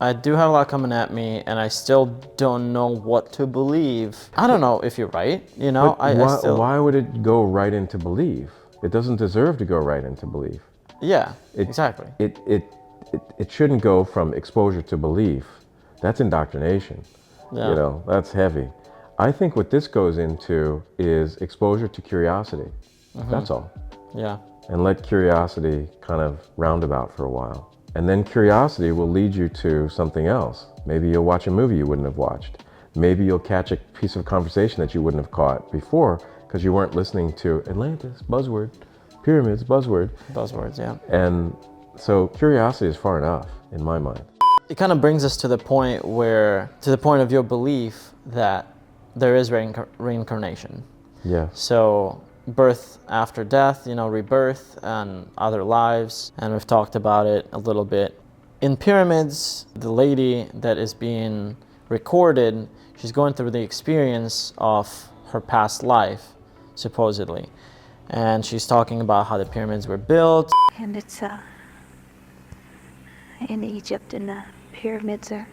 I do have a lot coming at me, and I still don't know what to believe. I don't know if you're right, you know? Why would it go right into belief? It doesn't deserve to go right into belief. Yeah, exactly. It shouldn't go from exposure to belief. That's indoctrination. Yeah. You know, that's heavy. I think what this goes into is exposure to curiosity. That's all. Yeah. And let curiosity kind of roundabout for a while. And then curiosity will lead you to something else. Maybe you'll watch a movie you wouldn't have watched. Maybe you'll catch a piece of conversation that you wouldn't have caught before because you weren't listening to Atlantis, buzzword, pyramids, buzzword. Buzzwords, yeah. And so curiosity is far enough in my mind. It kind of brings us to the point of your belief that there is reincarnation. Yeah. So birth after death, you know, rebirth and other lives. And we've talked about it a little bit. In pyramids, the lady that is being recorded, she's going through the experience of her past life, supposedly. And she's talking about how the pyramids were built. And it's in Egypt, and the pyramids are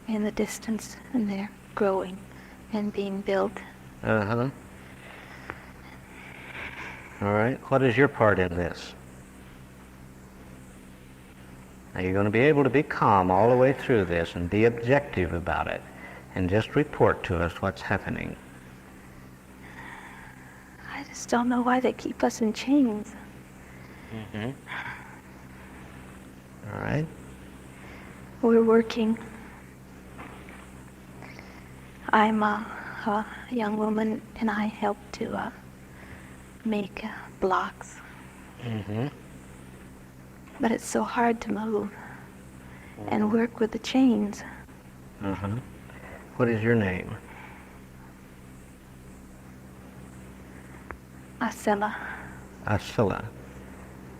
in the distance, and they're growing and being built. Uh-huh. All right, what is your part in this? Now you're going to be able to be calm all the way through this and be objective about it and just report to us what's happening. I just don't know why they keep us in chains. Mm-hmm. All right. We're working. I'm a young woman, and I help to make blocks. Mm-hmm. But it's so hard to move and work with the chains. Uh-huh. What is your name? Asela. Asila.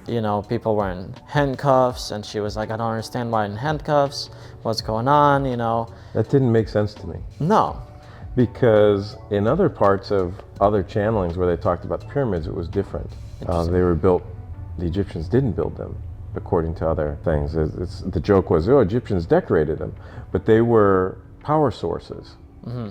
You know, people were in handcuffs, and she was like, I don't understand why in handcuffs, what's going on, you know? That didn't make sense to me. No. Because in other parts of other channelings where they talked about the pyramids, it was different. They were built, the Egyptians didn't build them, according to other things. The joke was, oh, Egyptians decorated them, but they were power sources. Mm-hmm.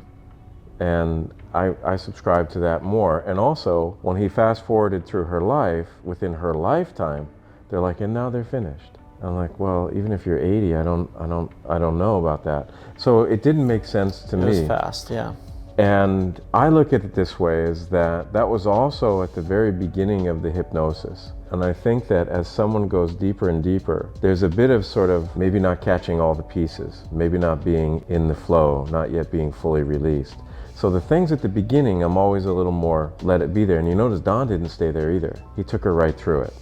And I subscribe to that more. And also, when he fast forwarded through her life, within her lifetime, they're like, and now they're finished. I'm like, well, even if you're 80, I don't know about that. So it didn't make sense to me. It was fast, yeah. And I look at it this way, is that was also at the very beginning of the hypnosis. And I think that as someone goes deeper and deeper, there's a bit of sort of maybe not catching all the pieces, maybe not being in the flow, not yet being fully released. So the things at the beginning, I'm always a little more let it be there. And you notice Don didn't stay there either. He took her right through it.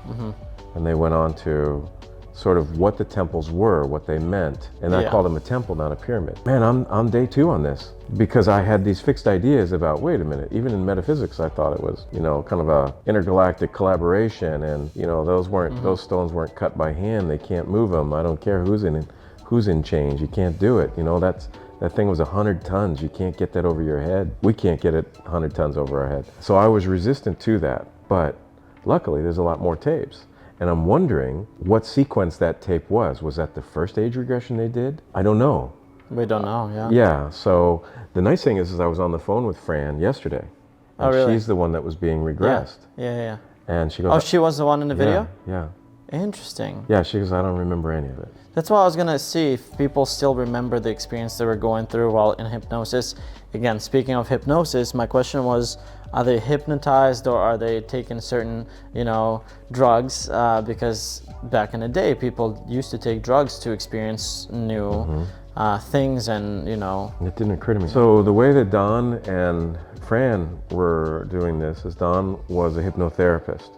Mm-hmm. And they went on to sort of what the temples were, what they meant. And I called them a temple, not a pyramid. Man, I'm day 2 on this because I had these fixed ideas about, wait a minute, even in metaphysics, I thought it was, you know, kind of a intergalactic collaboration. And, you know, those stones weren't cut by hand. They can't move them. I don't care who's in change. You can't do it. You know, that thing was 100 tons. You can't get that over your head. We can't get it 100 tons over our head. So I was resistant to that. But luckily, there's a lot more tapes. And I'm wondering what sequence that tape was. Was that the first age regression they did? I don't know. We don't know, yeah. Yeah, so the nice thing is I was on the phone with Fran yesterday. And really? She's the one that was being regressed. Yeah. And she goes, oh, she was the one in the video? Yeah. Interesting. Yeah, she goes, I don't remember any of it. That's why I was gonna see if people still remember the experience they were going through while in hypnosis. Again, speaking of hypnosis, my question was, are they hypnotized or are they taking certain, you know, drugs? Because back in the day, people used to take drugs to experience new things, and, you know. It didn't occur to me. So the way that Don and Fran were doing this is Don was a hypnotherapist.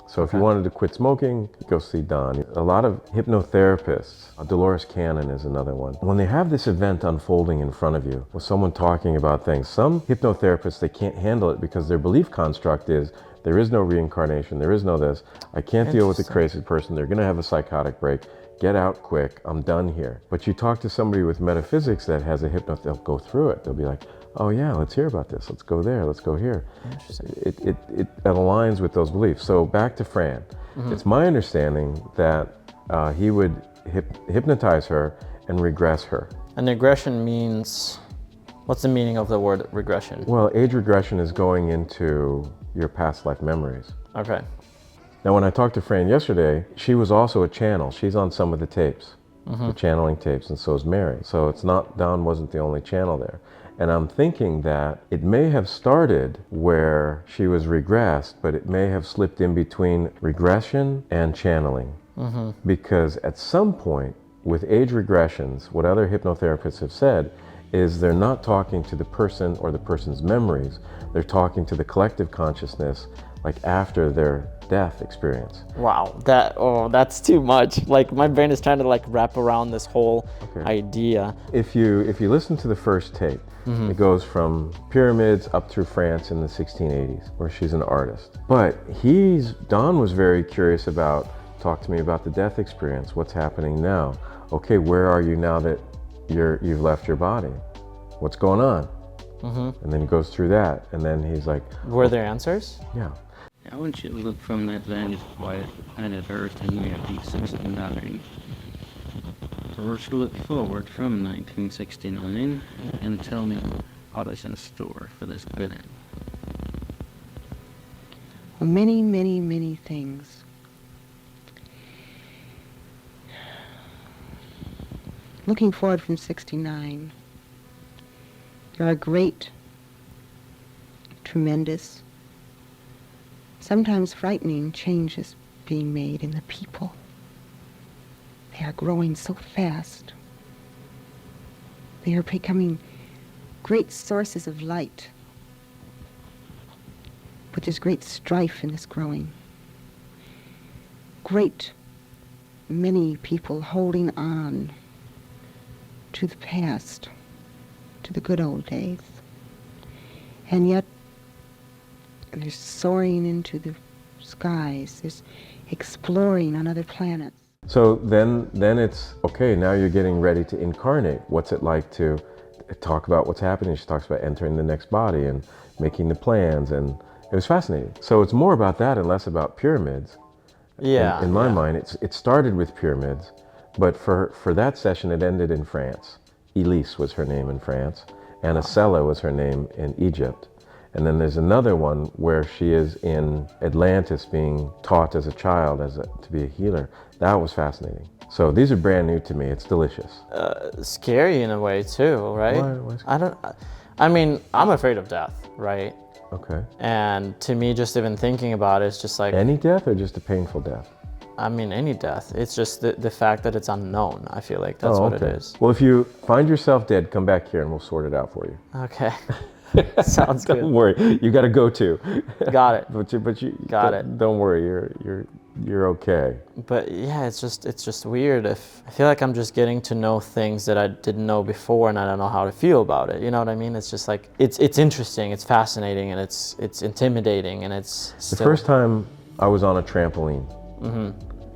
So if you wanted to quit smoking, go see Don. A lot of hypnotherapists, Dolores Cannon is another one. When they have this event unfolding in front of you, with someone talking about things, some hypnotherapists, they can't handle it because their belief construct is, there is no reincarnation, there is no this. I can't deal with a crazy person, they're gonna have a psychotic break. Get out quick, I'm done here. But you talk to somebody with metaphysics that has a they'll go through it. They'll be like, oh yeah, let's hear about this. Let's go there, let's go here. It aligns with those beliefs. So back to Fran. It's my understanding that he would hypnotize her and regress her. And regression means, what's the meaning of the word regression? Well, age regression is going into your past life memories. Okay. Now, when I talked to Fran yesterday, she was also a channel. She's on some of the tapes, the channeling tapes, and so is Mary. So it's not, Don wasn't the only channel there. And I'm thinking that it may have started where she was regressed, but it may have slipped in between regression and channeling. Because at some point, with age regressions, what other hypnotherapists have said is they're not talking to the person or the person's memories, they're talking to the collective consciousness, like after their death experience. Wow, that's too much. Like my brain is trying to like wrap around this whole idea. If you listen to the first tape, it goes from pyramids up through France in the 1680s, where she's an artist. But Don was very curious about, talk to me about the death experience, what's happening now? Okay, where are you now that you've left your body? What's going on? And then he goes through that, and then he's like, were there answers? Yeah. I want you to look from that vantage point planet Earth and we have D69. First look forward from 1969 and tell me what is in store for this planet. Many, many, many things. Looking forward from 69, there are great, tremendous, sometimes frightening changes being made in the people. They are growing so fast. They are becoming great sources of light. But there's great strife in this growing. Great many people holding on to the past, to the good old days. And yet, they're soaring into the skies. There's exploring on other planets. So then it's, okay, now you're getting ready to incarnate. What's it like to talk about what's happening? She talks about entering the next body and making the plans, and it was fascinating. So it's more about that and less about pyramids. Yeah. In my mind, it started with pyramids, but for that session, it ended in France. Elise was her name in France, and Acela was her name in Egypt. And then there's another one where she is in Atlantis being taught as a child to be a healer. That was fascinating. So these are brand new to me. It's delicious. Scary in a way too, right? Why I mean, I'm afraid of death, right? Okay. And to me, just even thinking about it, it's just like... Any death or just a painful death? I mean, any death. It's just the fact that it's unknown. I feel like that's what it is. Well, if you find yourself dead, come back here and we'll sort it out for you. Okay. Sounds good. Don't worry, you got to go too. Got it. but you got it. Don't worry, you're okay. But yeah, it's just weird. I feel like I'm just getting to know things that I didn't know before, and I don't know how to feel about it. You know what I mean? It's just like it's interesting, it's fascinating, and it's intimidating, and it's still... The first time I was on a trampoline,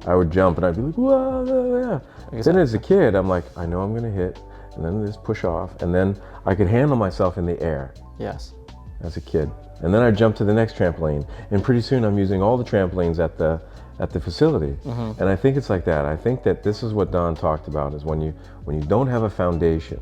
I would jump and I'd be like, whoa, yeah. Exactly. Then as a kid, I'm like, I know I'm gonna hit, and then just push off, and then I could handle myself in the air. Yes. As a kid. And then I'd jump to the next trampoline, and pretty soon I'm using all the trampolines at the facility. And I think it's like that. I think that this is what Don talked about, is when you don't have a foundation,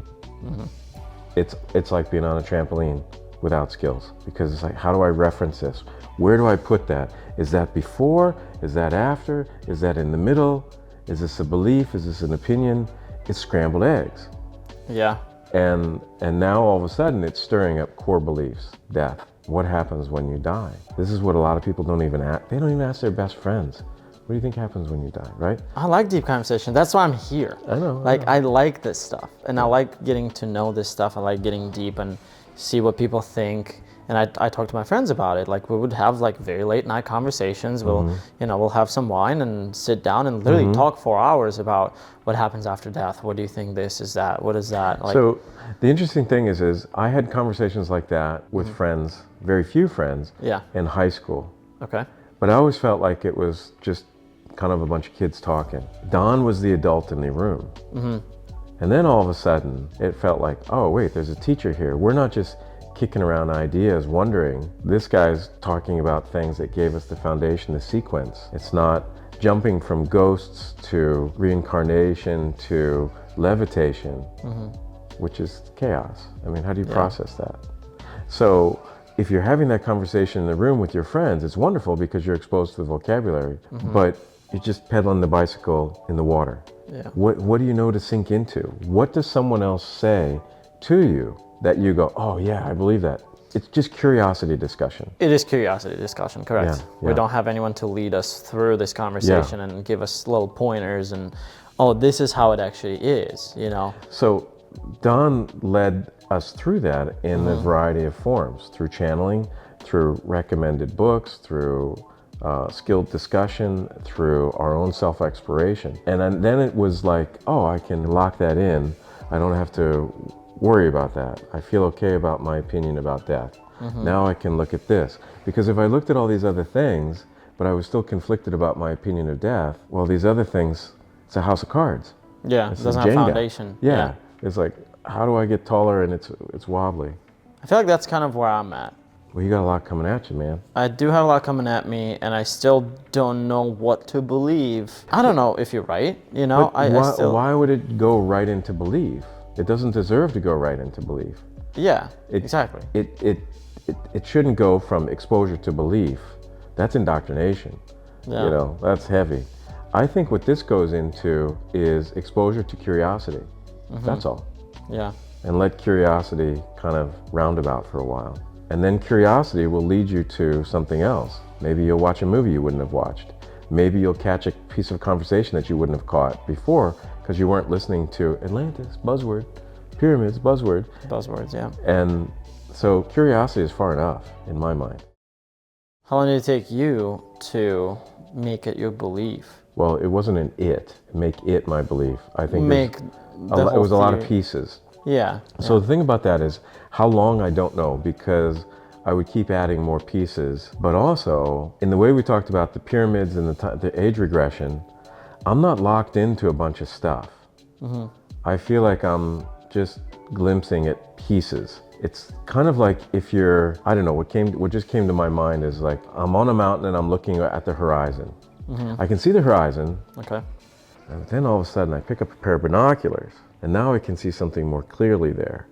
it's like being on a trampoline without skills, because it's like, how do I reference this? Where do I put that? Is that before? Is that after? Is that in the middle? Is this a belief? Is this an opinion? It's scrambled eggs. Yeah. And now all of a sudden it's stirring up core beliefs. Death. What happens when you die? This is what a lot of people don't even ask. They don't even ask their best friends. What do you think happens when you die, right? I like deep conversation. That's why I'm here. I know. I like this stuff, and I like getting to know this stuff. I like getting deep and see what people think. And I talk to my friends about it. Like, we would have like very late night conversations. We'll have some wine and sit down and literally talk for hours about what happens after death. What do you think this is that? What is that? Like, so the interesting thing is I had conversations like that with friends, very few friends, in high school. Okay. But I always felt like it was just kind of a bunch of kids talking. Don was the adult in the room. And then all of a sudden it felt like, oh wait, there's a teacher here. We're not just kicking around ideas, wondering. This guy's talking about things that gave us the foundation, the sequence. It's not jumping from ghosts to reincarnation to levitation, which is chaos. I mean, how do you process that? So if you're having that conversation in the room with your friends, it's wonderful because you're exposed to the vocabulary, but you're just pedaling the bicycle in the water. Yeah. What do you know to sink into? What does someone else say to you that you go, oh yeah, I believe that? It's just curiosity discussion. It is curiosity discussion, correct. Yeah, We don't have anyone to lead us through this conversation and give us little pointers and, oh, this is how it actually is, you know? So Don led us through that in a variety of forms, through channeling, through recommended books, through skilled discussion, through our own self-exploration. And then it was like, oh, I can lock that in. I don't have to worry about that. I feel okay about my opinion about death. Now I can look at this. Because if I looked at all these other things, but I was still conflicted about my opinion of death, well, these other things, it's a house of cards. Yeah, It's it doesn't a have Jenga. foundation. Yeah. It's like, how do I get taller and it's wobbly? I feel like that's kind of where I'm at. Well, you got a lot coming at you, man. I do have a lot coming at me, and I still don't know what to believe. I don't know if you're right, you know? But why would it go right into belief? It doesn't deserve to go right into belief. Yeah, exactly. It shouldn't go from exposure to belief. That's indoctrination. Yeah. You know, that's heavy. I think what this goes into is exposure to curiosity. That's all. Yeah. And let curiosity kind of roundabout for a while. And then curiosity will lead you to something else. Maybe you'll watch a movie you wouldn't have watched. Maybe you'll catch a piece of conversation that you wouldn't have caught before because you weren't listening to Atlantis, buzzword, pyramids, buzzword. Buzzwords, yeah. And so curiosity is far enough in my mind. How long did it take you to make it your belief? Well, it wasn't an make it my belief. I think Make it the whole was a lot of theory. pieces. Yeah. So the thing about that is how long, I don't know, because I would keep adding more pieces. But also, in the way we talked about the pyramids and the age regression, I'm not locked into a bunch of stuff. I feel like I'm just glimpsing at pieces. It's kind of like if you're, I don't know, what just came to my mind is like, I'm on a mountain and I'm looking at the horizon. I can see the horizon, Okay. and then all of a sudden I pick up a pair of binoculars, and now I can see something more clearly there.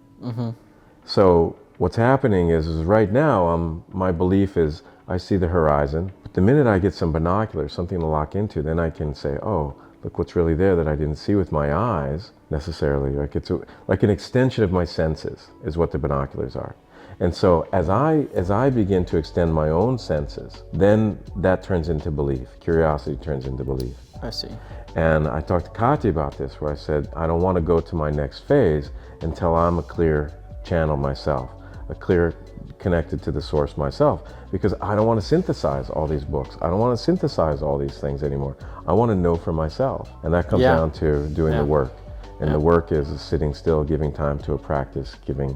So what's happening is right now, my belief is I see the horizon, but the minute I get some binoculars, something to lock into, then I can say, oh, look what's really there that I didn't see with my eyes necessarily. Like it's like an extension of my senses is what the binoculars are. And so as I begin to extend my own senses, then that turns into belief. Curiosity turns into belief. I see. And I talked to Kati about this, where I said, I don't want to go to my next phase until I'm a clear channel myself, a clear connected to the source myself, because I don't want to synthesize all these books. I don't want to synthesize all these things anymore. I want to know for myself. And that comes down to doing the work. And the work is sitting still, giving time to a practice, giving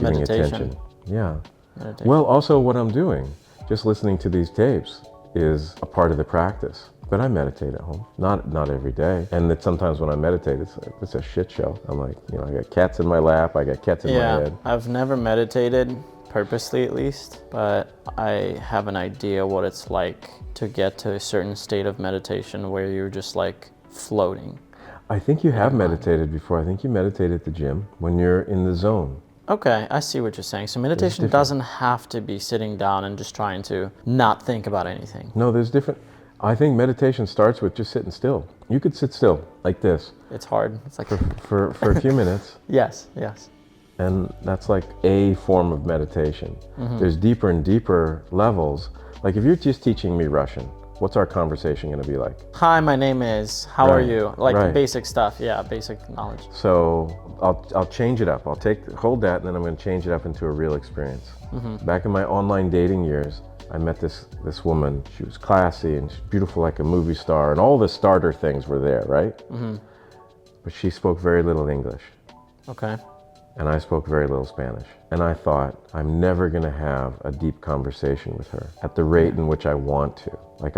Meditation. attention. Yeah. Meditation. Well, also what I'm doing, just listening to these tapes is a part of the practice. But I meditate at home, not every day. And that sometimes when I meditate, it's a shit show. I'm like, you know, I got cats in my lap, I got cats in my head. I've never meditated, purposely at least, but I have an idea what it's like to get to a certain state of meditation where you're just like floating. I think you have meditated before. I think you meditate at the gym when you're in the zone. Okay, I see what you're saying. So meditation doesn't have to be sitting down and just trying to not think about anything. No, there's different. I think meditation starts with just sitting still. You could sit still like this It's hard. It's like for a few minutes. yes. And that's like a form of meditation. There's deeper and deeper levels. Like if you're just teaching me Russian, what's our conversation going to be like? Hi, my name is. How are Right, you? Like right. basic stuff. Yeah, basic knowledge. So I'll change it up. I'll hold that, and then I'm going to change it up into a real experience. Back in my online dating years, I met this woman. She was classy and she's beautiful like a movie star, and all the starter things were there, right? But she spoke very little English, Okay. and I spoke very little Spanish. And I thought, I'm never going to have a deep conversation with her at the rate in which I want to. Like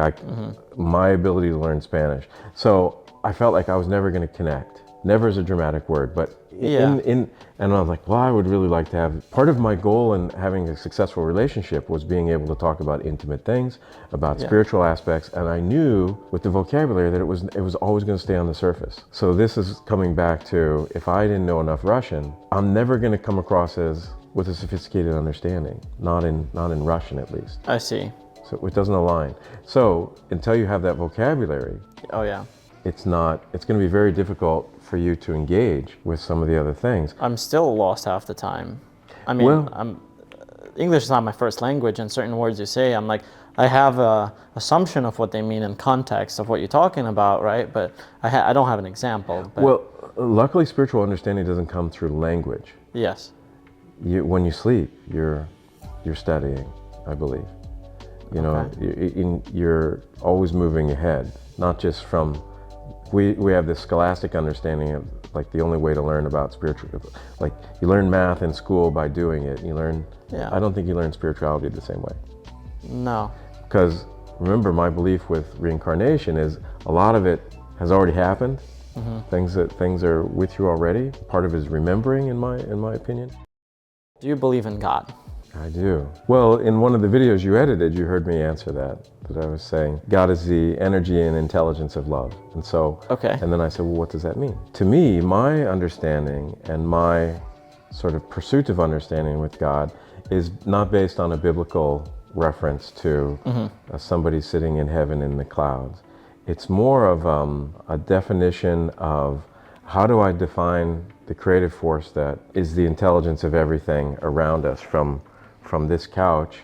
my ability to learn Spanish. So I felt like I was never going to connect. Never is a dramatic word, but Yeah. and I was like, well, I would really like to have, part of my goal in having a successful relationship was being able to talk about intimate things, about Yeah. spiritual aspects, and I knew with the vocabulary that it was always going to stay on the surface. So this is coming back to, if I didn't know enough Russian, I'm never going to come across as with a sophisticated understanding, not in Russian at least. I see. So it doesn't align. So until you have that vocabulary, Oh yeah. it's going to be very difficult for you to engage with some of the other things. I'm still lost half the time. I mean, Well- English is not my first language, and certain words you say, I'm like, I have a assumption of what they mean in context of what you're talking about, right? But I don't have an example. But Well, luckily spiritual understanding doesn't come through language. yes. When you sleep, you're studying, I believe. You know, Okay. you're always moving ahead, not just from, we have this scholastic understanding of like the only way to learn about spiritual, like you learn math in school by doing it. Yeah. I don't think you learn spirituality the same way. No. Because remember, my belief with reincarnation is a lot of it has already happened. Things are with you already. Part of it is remembering, in my opinion. Do you believe in God? I do. Well, in one of the videos you edited, you heard me answer that I was saying God is the energy and intelligence of love. And so, Okay. and then I said, well, what does that mean? To me, my understanding and my sort of pursuit of understanding with God is not based on a biblical reference to somebody sitting in heaven in the clouds. It's more of a definition of, how do I define the creative force that is the intelligence of everything around us, from this couch.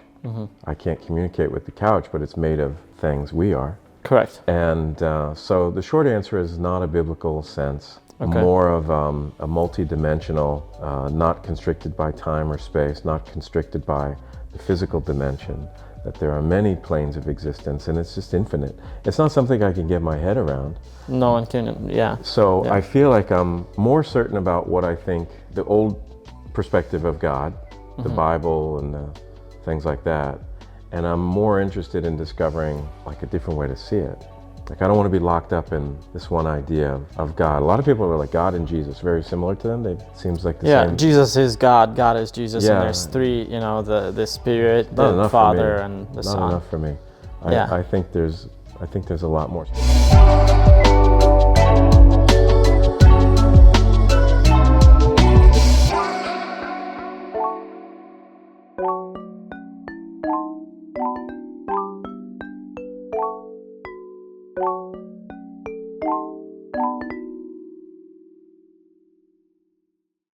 I can't communicate with the couch, but it's made of things. We are. Correct. And so the short answer is not a biblical sense, Okay. more of a multidimensional, not constricted by time or space, not constricted by the physical dimension, that there are many planes of existence and it's just infinite. It's not something I can get my head around. No one can, yeah. So Yeah. I feel like I'm more certain about what I think the old perspective of God, the Bible and things like that. And I'm more interested in discovering like a different way to see it. Like I don't want to be locked up in this one idea of God. A lot of people are like God and Jesus, very similar to them. It seems like the Yeah, same. Jesus is God, God is Jesus, Yeah. and there's three, the Spirit, Not the enough Father, for me. and the Not Son. enough for me. Yeah. I think there's a lot more.